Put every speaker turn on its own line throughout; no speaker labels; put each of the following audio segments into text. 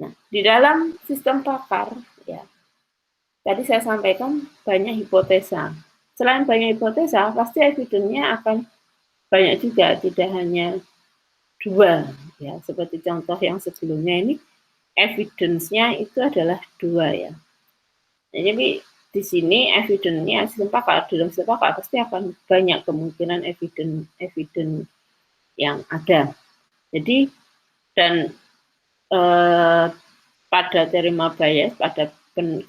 Nah, di dalam sistem pakar, ya, tadi saya sampaikan banyak hipotesa. Selain banyak hipotesa, pasti evidence-nya akan banyak juga, tidak hanya 2, ya, seperti contoh yang sebelumnya ini, evidence-nya itu adalah 2, ya. Nah, jadi di sini evidence-nya sistem pakar, dalam sistem pakar pasti akan banyak kemungkinan evidence yang ada. Jadi, dan pada teorema bias, pada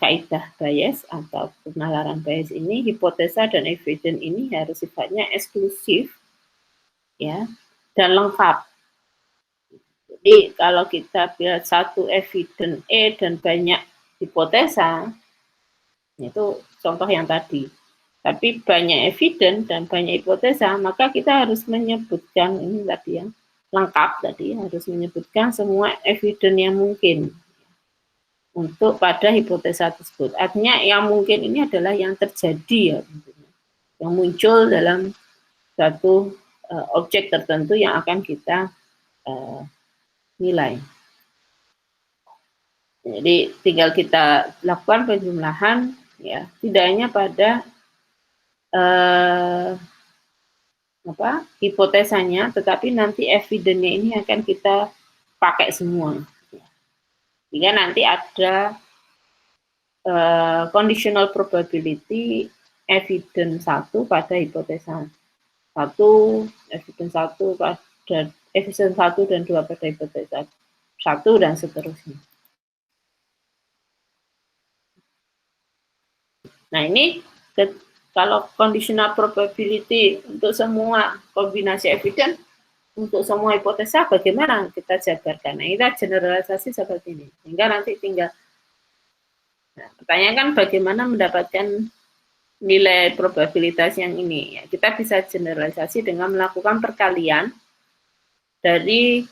kaidah bias atau penalaran bias ini, hipotesa dan evidence ini harus sifatnya eksklusif, ya, dan lengkap. Jadi kalau kita lihat satu evidence E dan banyak hipotesa, itu contoh yang tadi. Tapi banyak evidence dan banyak hipotesa, maka kita harus menyebutkan ini tadi yang lengkap tadi, harus menyebutkan semua evidence yang mungkin untuk pada hipotesa tersebut. Artinya yang mungkin ini adalah yang terjadi, ya, yang muncul dalam satu objek tertentu yang akan kita nilai. Jadi tinggal kita lakukan penjumlahan, ya, tidak hanya pada hipotesanya, tetapi nanti evidence-nya ini akan kita pakai semua. Jika nanti ada conditional probability evidence 1 pada hipotesa 1, evidence 1 pada evidence 1 dan 2 pada hipotesa 1 dan seterusnya. Nah, ini kalau conditional probability untuk semua kombinasi evidence, untuk semua hipotesa bagaimana kita jabarkan? Nah, kita generalisasi seperti ini. Sehingga nanti tinggal, nah, pertanyaan kan bagaimana mendapatkan nilai probabilitas yang ini. Ya, kita bisa generalisasi dengan melakukan perkalian dari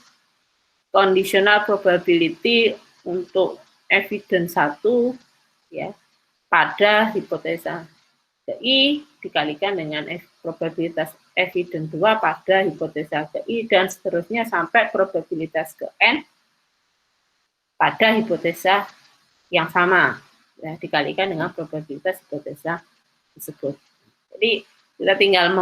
conditional probability untuk evidence 1, ya, pada hipotesa I dikalikan dengan probabilitas evidence 2 pada hipotesa I, dan seterusnya sampai probabilitas ke N pada hipotesa yang sama, ya, dikalikan dengan probabilitas hipotesa tersebut. Jadi kita tinggal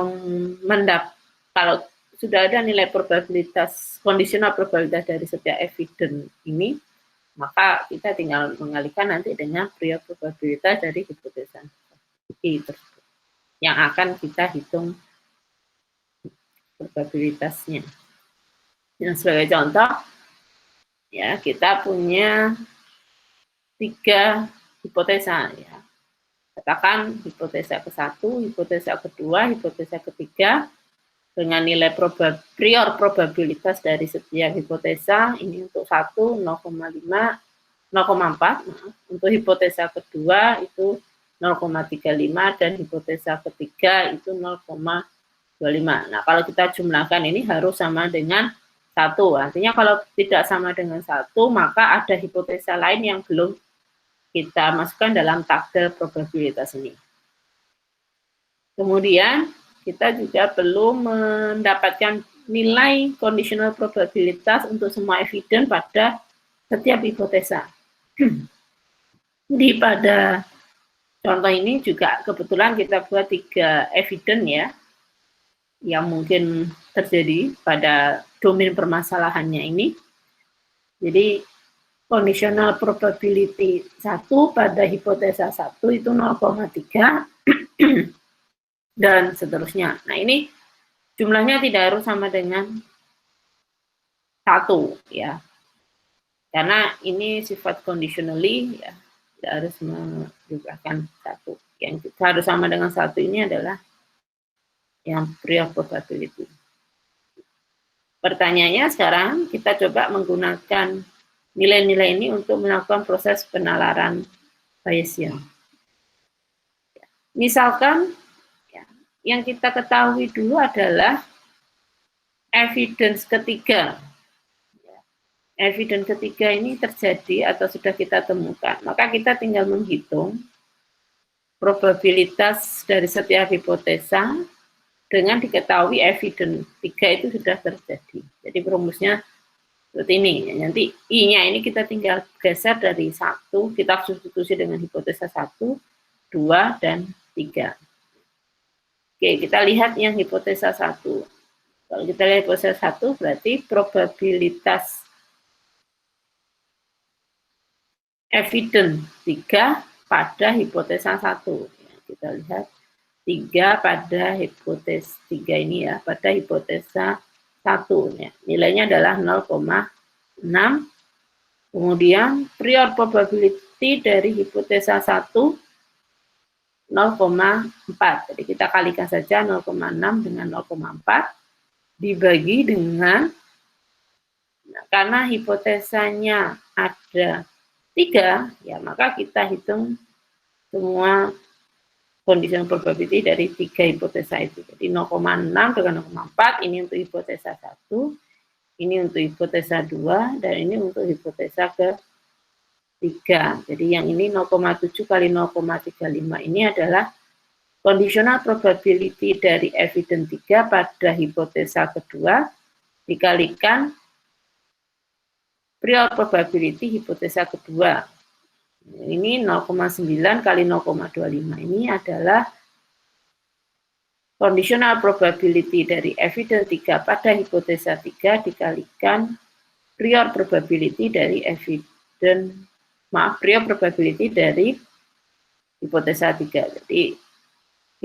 kalau sudah ada nilai probabilitas, conditional probabilitas dari setiap evidence ini, maka kita tinggal mengalikan nanti dengan prior probabilitas dari hipotesa I tersebut, yang akan kita hitung probabilitasnya. Yang sebagai contoh, ya, kita punya 3 hipotesa, ya. Katakan hipotesa ke-1, hipotesa ke-2, hipotesa ke-3 dengan nilai prior probabilitas dari setiap hipotesa ini untuk 1 0,4, untuk hipotesa kedua itu 0,35 dan hipotesa ketiga itu 0,25. Nah, kalau kita jumlahkan ini harus sama dengan 1. Artinya kalau tidak sama dengan 1, maka ada hipotesa lain yang belum kita masukkan dalam tabel probabilitas ini. Kemudian kita juga perlu mendapatkan nilai conditional probabilitas untuk semua evidence pada setiap hipotesa. Jadi pada contoh ini juga kebetulan kita buat 3 evidence, ya, yang mungkin terjadi pada domain permasalahannya ini. Jadi conditional probability 1 pada hipotesa 1 itu 0,3 dan seterusnya. Nah, ini jumlahnya tidak harus sama dengan 1, ya. Karena ini sifat conditionally, ya, tidak harus menjumlahkan 1. Yang harus sama dengan 1 ini adalah yang prior probability. Pertanyaannya sekarang kita coba menggunakan nilai-nilai ini untuk melakukan proses penalaran Bayesian. Misalkan, ya, yang kita ketahui dulu adalah evidence ketiga. Evidence ketiga ini terjadi atau sudah kita temukan, maka kita tinggal menghitung probabilitas dari setiap hipotesa dengan diketahui evidence 3 itu sudah terjadi. Jadi rumusnya Seperti ini. Nanti I-nya ini kita tinggal geser dari 1, kita substitusi dengan hipotesa 1, 2, dan 3. Oke, kita lihat yang hipotesa 1. Kalau kita lihat hipotesa 1, berarti probabilitas evident 3 pada hipotesa 1. Ya, kita lihat 3 pada hipotesa 3 ini ya, pada hipotesa 1. Ya. Nilainya adalah 0,6. Kemudian prior probability dari hipotesa 1 0,4. Jadi kita kalikan saja 0,6 dengan 0,4 dibagi dengan, nah, karena hipotesanya ada 3, ya maka kita hitung semua condition probability dari 3 hipotesa itu. Jadi 0,6 dengan 0,4 ini untuk hipotesa 1, ini untuk hipotesa 2, dan ini untuk hipotesa ke 3. Jadi yang ini 0,7 kali 0,35 ini adalah conditional probability dari evidence 3 pada hipotesa kedua dikalikan prior probability hipotesa kedua. Ini 0,9 kali 0,25 ini adalah conditional probability dari evidence 3 pada hipotesa 3 dikalikan prior probability dari prior probability dari hipotesa 3. Jadi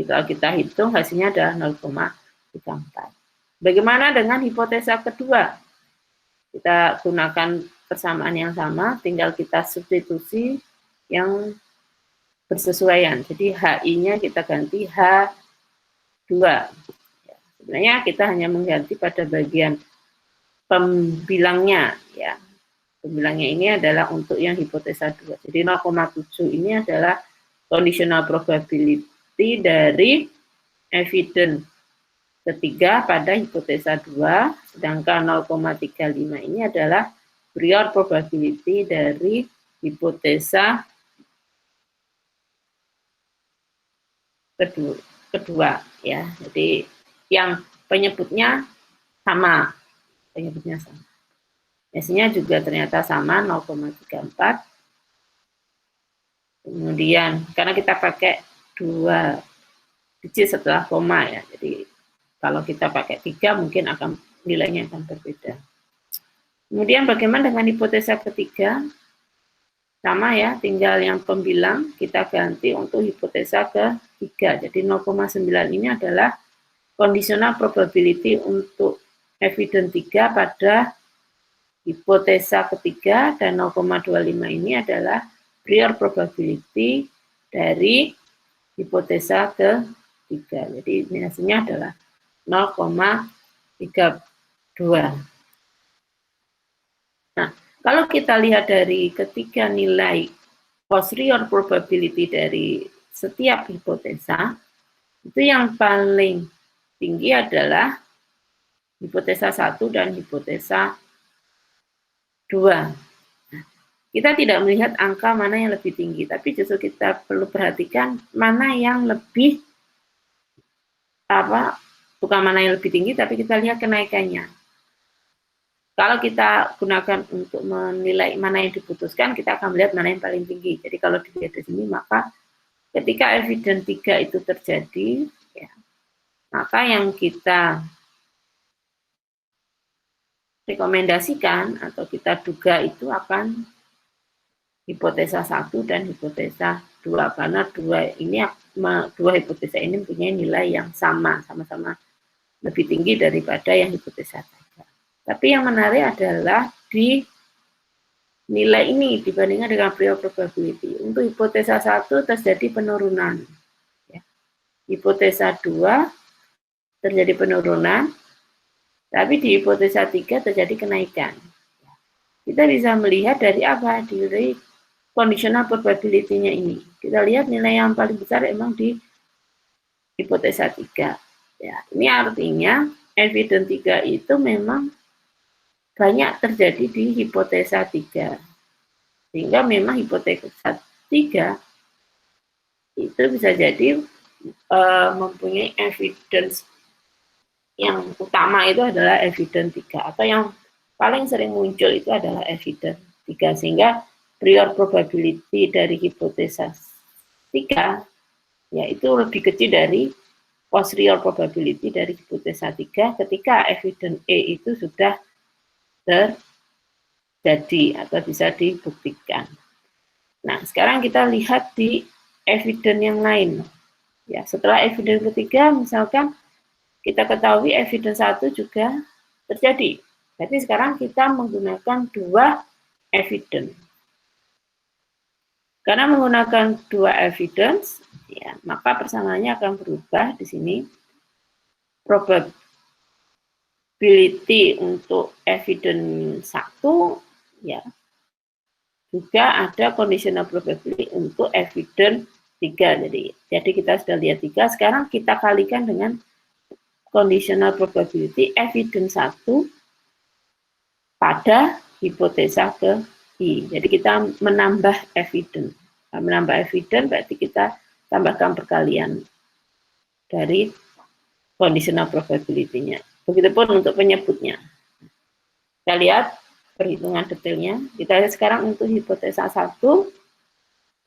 kalau kita hitung hasilnya adalah 0,34. Bagaimana dengan hipotesa kedua? Kita gunakan persamaan yang sama, tinggal kita substitusi yang bersesuaian. Jadi HI-nya kita ganti H2. Ya, sebenarnya kita hanya mengganti pada bagian pembilangnya, ya. Pembilangnya ini adalah untuk yang hipotesa 2. Jadi 0,7 ini adalah conditional probability dari evidence ketiga pada hipotesa 2, sedangkan 0,35 ini adalah prior probability dari hipotesa kedua ya. Jadi yang penyebutnya sama, Hasilnya juga ternyata sama 0,34. Kemudian karena kita pakai 2 digit setelah koma ya. Jadi kalau kita pakai 3 mungkin akan nilainya akan berbeda. Kemudian bagaimana dengan hipotesa ketiga? Sama ya, tinggal yang pembilang kita ganti untuk hipotesa ketiga. Jadi 0,9 ini adalah conditional probability untuk evidence 3 pada hipotesa ketiga, dan 0,25 ini adalah prior probability dari hipotesa ketiga. Jadi ini hasilnya adalah 0,32. Nah, kalau kita lihat dari ketiga nilai posterior probability dari setiap hipotesa, itu yang paling tinggi adalah hipotesa 1 dan hipotesa 2. Nah, kita tidak melihat angka mana yang lebih tinggi, tapi justru kita perlu perhatikan mana yang lebih, bukan mana yang lebih tinggi, tapi kita lihat kenaikannya. Kalau kita gunakan untuk menilai mana yang diputuskan, kita akan melihat mana yang paling tinggi. Jadi kalau dilihat di sini, maka ketika evidence 3 itu terjadi, ya, maka yang kita rekomendasikan atau kita duga itu akan hipotesa 1 dan hipotesa 2, karena dua hipotesa ini mempunyai nilai yang sama-sama lebih tinggi daripada yang hipotesa 3. Tapi yang menarik adalah di nilai ini dibandingkan dengan prior probability. Untuk hipotesa 1 terjadi penurunan. Ya. Hipotesa 2 terjadi penurunan, tapi di hipotesa 3 terjadi kenaikan. Kita bisa melihat dari apa? Dari conditional probability-nya ini. Kita lihat nilai yang paling besar memang di hipotesa 3. Ya, ini artinya evidence 3 itu memang banyak terjadi di hipotesa 3. Sehingga memang hipotesa 3 itu bisa jadi mempunyai evidence yang utama itu adalah evidence 3, atau yang paling sering muncul itu adalah evidence 3, sehingga prior probability dari hipotesa 3 yaitu lebih kecil dari posterior probability dari hipotesa 3 ketika evidence E itu sudah terjadi atau bisa dibuktikan. Nah, sekarang kita lihat di evidence yang lain. Ya, setelah evidence ketiga, misalkan kita ketahui evidence 1 juga terjadi. Jadi sekarang kita menggunakan 2 evidence. Karena menggunakan 2 evidence, ya, maka persamaannya akan berubah di sini. Probability untuk evidence 1, ya, juga ada conditional probability untuk evidence 3. Jadi kita sudah lihat 3, sekarang kita kalikan dengan conditional probability evidence 1 pada hipotesa ke I. Jadi kita menambah evidence. Menambah evidence berarti kita tambahkan perkalian dari conditional probability-nya. Begitupun untuk penyebutnya. Kita lihat perhitungan detailnya. Kita lihat sekarang untuk hipotesa 1.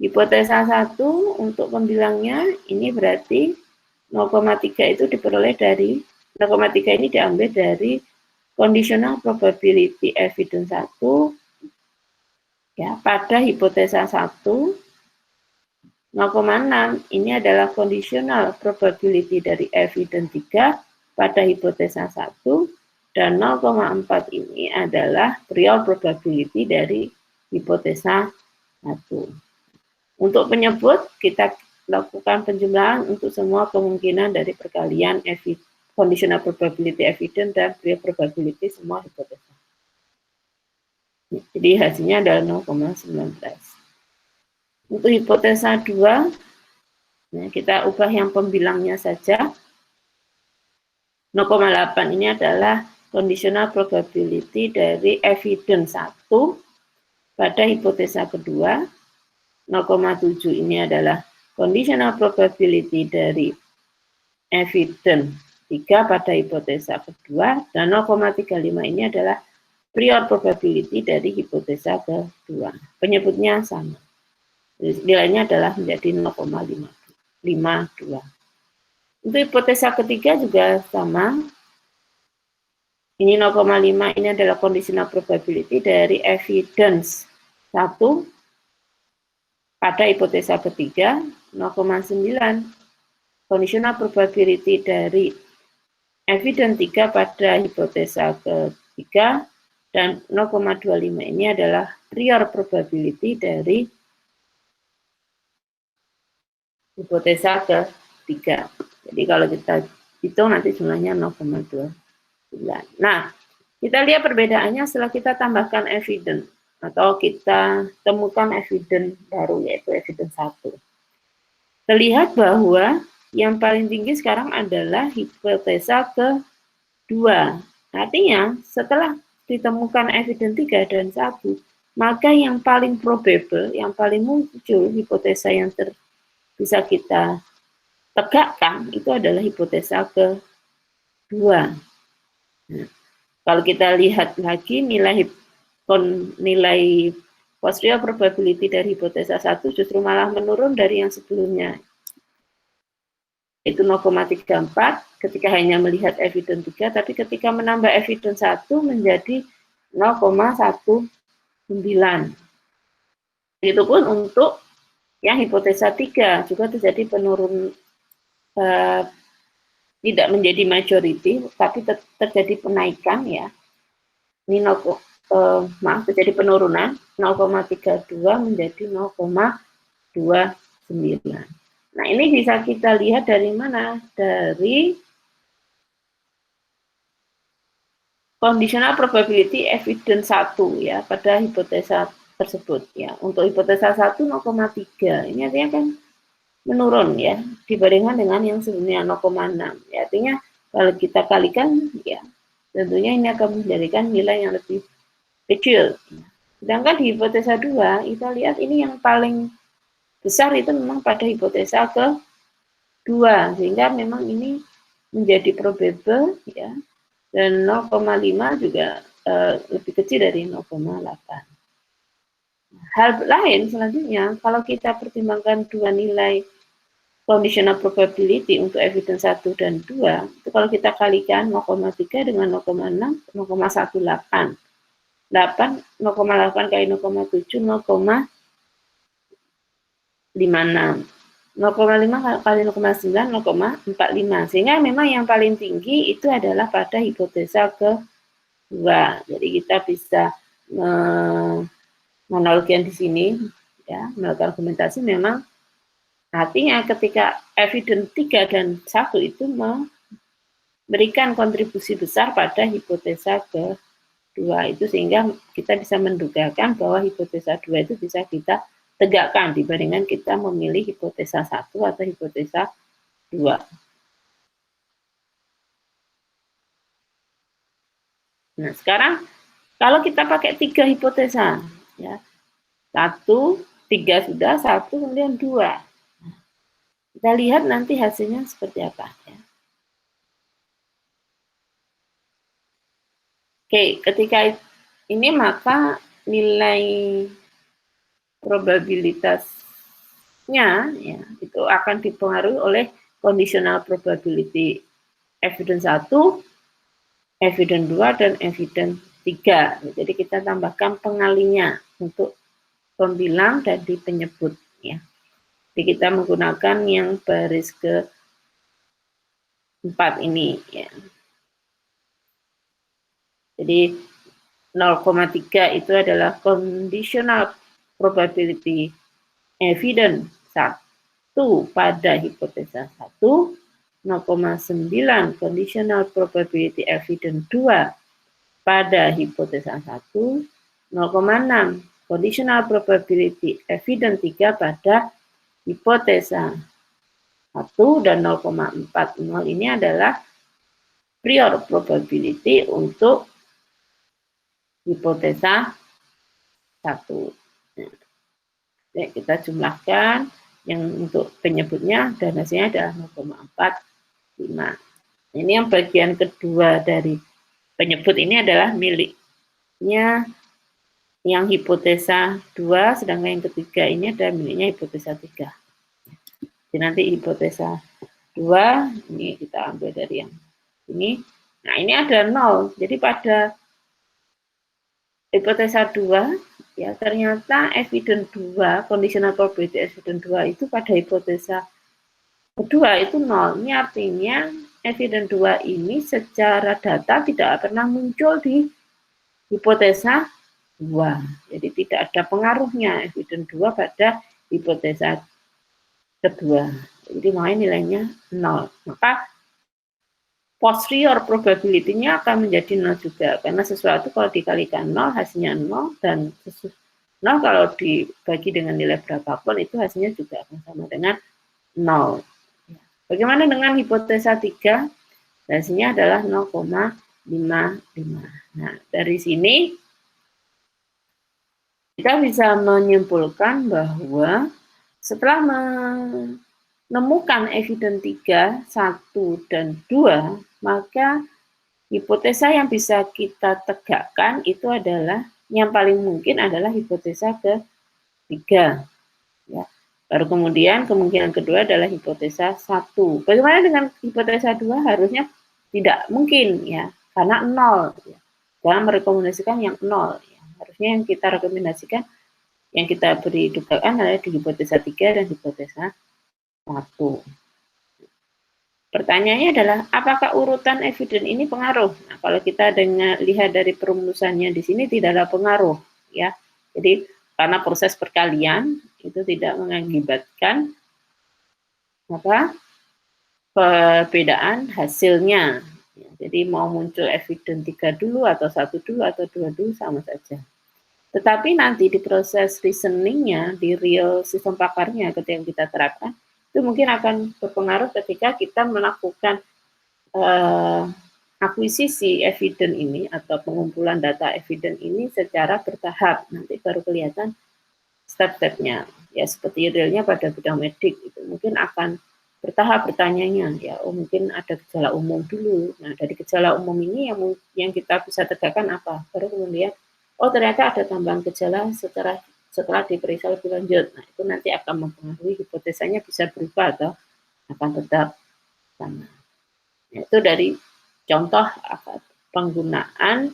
Hipotesa 1 untuk pembilangnya ini berarti 0,3 itu diperoleh dari 0,3 ini diambil dari conditional probability evidence 1 ya pada hipotesa 1. 0,6 ini adalah conditional probability dari evidence 3 pada hipotesa 1, dan 0,4 ini adalah prior probability dari hipotesa 1. Untuk penyebut, kita lakukan penjumlahan untuk semua kemungkinan dari perkalian conditional probability evidence dan prior probability semua hipotesa. Jadi hasilnya adalah 0,19. Untuk hipotesa 2, nah kita ubah yang pembilangnya saja. 0,8 ini adalah conditional probability dari evidence 1 pada hipotesa kedua. 0,7 ini adalah conditional probability dari evidence 3 pada hipotesa kedua, dan 0,35 ini adalah prior probability dari hipotesa kedua. Penyebutnya sama. Nilainya adalah menjadi 0,52. Untuk hipotesa ketiga juga sama. Ini 0,5 ini adalah conditional probability dari evidence 1 pada hipotesa ketiga. 0,9 conditional probability dari evidence 3 pada hipotesa ketiga, dan 0,25 ini adalah prior probability dari hipotesa ketiga. Jadi kalau kita hitung nanti jumlahnya 0,29. Nah, kita lihat perbedaannya setelah kita tambahkan evidence atau kita temukan evidence baru, yaitu evidence 1. Terlihat bahwa yang paling tinggi sekarang adalah hipotesa kedua. Artinya setelah ditemukan evidence 3 dan 1, maka yang paling probable, yang paling muncul hipotesa yang bisa kita tegakkan itu adalah hipotesa kedua. Nah, kalau kita lihat lagi nilai posterior probability dari hipotesa 1 justru malah menurun dari yang sebelumnya. Itu 0,34 ketika hanya melihat evidence 3, tapi ketika menambah evidence 1 menjadi 0,19. Begitupun untuk yang hipotesa 3 juga terjadi penurunan, tidak menjadi majority, tapi terjadi penaikan ya. Ini terjadi penurunan 0,32 menjadi 0,29. Nah, ini bisa kita lihat dari mana? Dari conditional probability evidence 1 ya pada hipotesa tersebut ya. Untuk hipotesa 1 0,3. Ini artinya kan menurun ya dibandingkan dengan yang sebelumnya 0,6. Ya, artinya kalau kita kalikan ya tentunya ini akan menjadikan nilai yang lebih kecil. Sedangkan di hipotesa 2 kita lihat ini yang paling besar itu memang pada hipotesa kedua, sehingga memang ini menjadi probable ya, dan 0,5 juga lebih kecil dari 0,8. Hal lain selanjutnya, kalau kita pertimbangkan dua nilai conditional probability untuk evidence 1 dan 2, itu kalau kita kalikan 0,3 dengan 0,6, 0,18. 0,8 kali 0,7, 0,56. 0,5 kali 0,9, 0,45. Sehingga memang yang paling tinggi itu adalah pada hipotesa kedua. Jadi kita bisa menganalogikan di sini, ya, melakukan argumentasi memang artinya ketika evidence 3 dan 1 itu memberikan kontribusi besar pada hipotesa kedua itu, sehingga kita bisa mendugakan bahwa hipotesa 2 itu bisa kita tegakkan dibandingkan kita memilih hipotesa 1 atau hipotesa 2. Nah, sekarang kalau kita pakai 3 hipotesa, ya, 1, 3 sudah, 1, kemudian 2. Kita lihat nanti hasilnya seperti apa. Ya. Oke, ketika ini maka nilai probabilitasnya, ya, itu akan dipengaruhi oleh conditional probability evidence 1, evidence 2, dan evidence 3. Jadi kita tambahkan pengalinya untuk pembilang dan di penyebut. Ya. Jadi kita menggunakan yang baris ke-4 ini. Ya. Jadi 0,3 itu adalah conditional probability evidence 1 pada hipotesa 1, 0,9 conditional probability evidence 2 pada hipotesa 1, 0,6 conditional probability evidence 3 pada hipotesa 1, dan 0,40 ini adalah prior probability untuk hipotesa 1. Ya, kita jumlahkan yang untuk penyebutnya dan hasilnya adalah 0,45. Ini yang bagian kedua dari penyebut ini adalah miliknya yang hipotesa 2, sedangkan yang ketiga ini adalah miliknya hipotesa 3. Jadi nanti hipotesa 2 ini kita ambil dari yang ini. Nah, ini ada 0. Jadi pada hipotesa 2, ya, ternyata evidence 2, conditional probability evidence 2 itu pada hipotesa kedua itu 0. Ini artinya evidence 2 ini secara data tidak pernah muncul di hipotesa 2. Jadi tidak ada pengaruhnya evidence 2 pada hipotesa kedua. Jadi makanya nilainya 0. Maka posterior probability-nya akan menjadi 0 juga, karena sesuatu kalau dikalikan 0 hasilnya 0, dan 0 kalau dibagi dengan nilai berapapun itu hasilnya juga akan sama dengan 0. Bagaimana dengan hipotesa 3? Hasilnya adalah 0,55. Nah, dari sini kita bisa menyimpulkan bahwa setelah menemukan evidence 3, 1, dan 2, maka hipotesa yang bisa kita tegakkan itu adalah, yang paling mungkin adalah hipotesa ketiga. Ya. Baru kemudian kemungkinan kedua adalah hipotesa 1. Bagaimana dengan hipotesa 2? Harusnya tidak mungkin, ya, karena 0. Ya. Jangan merekomendasikan yang 0. Ya. Harusnya yang kita rekomendasikan, yang kita beri dugaan adalah di hipotesa 3 dan hipotesa 1. Pertanyaannya adalah, apakah urutan evidence ini pengaruh? Nah, kalau kita lihat dari perumusannya di sini tidak ada pengaruh, ya. Jadi karena proses perkalian itu tidak mengakibatkan perbedaan hasilnya. Ya, jadi mau muncul evidence 3 dulu atau 1 dulu atau 2 dulu sama saja. Tetapi nanti di proses reasoningnya, di real sistem pakarnya ketika kita terapkan, itu mungkin akan berpengaruh ketika kita melakukan akuisisi evidence ini atau pengumpulan data evidence ini secara bertahap. Nanti baru kelihatan step-stepnya. Ya, seperti realnya pada bidang medik, itu mungkin akan bertahap bertanyanya ya, mungkin ada gejala umum dulu. Nah, dari gejala umum ini yang kita bisa tegakkan apa? Baru kemudian oh ternyata ada tambahan gejala setelah diperiksa lebih lanjut. Nah, itu nanti akan mempengaruhi hipotesanya bisa berubah atau akan tetap sama. Nah, itu dari contoh penggunaan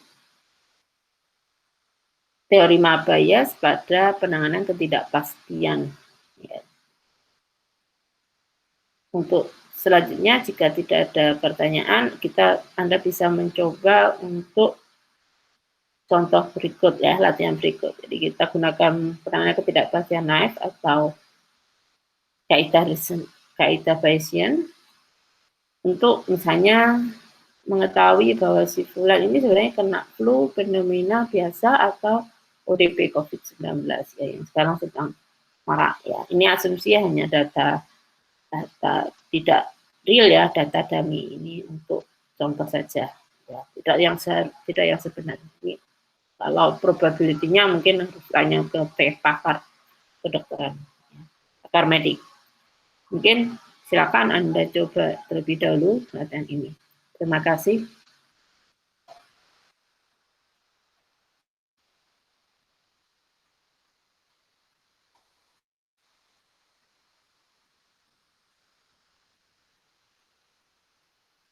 teori Mabayas pada penanganan ketidakpastian. Ya. Untuk selanjutnya, jika tidak ada pertanyaan, Anda bisa mencoba untuk contoh berikut ya, latihan berikut. Jadi kita gunakan penanganan ketidakpastian Naive atau kaidah Bayesian untuk misalnya mengetahui bahwa si fulan ini sebenarnya kena flu fenomena biasa atau ODP COVID-19 ya, yang sekarang sedang marak ya. Ini asumsi hanya data tidak real ya, data dummy ini untuk contoh saja ya, tidak yang sebenarnya. Ini kalau probability-nya mungkin harus tanya ke pakar kedokteran, ya, pakar medik. Mungkin silakan Anda coba terlebih dahulu latihan ini. Terima kasih.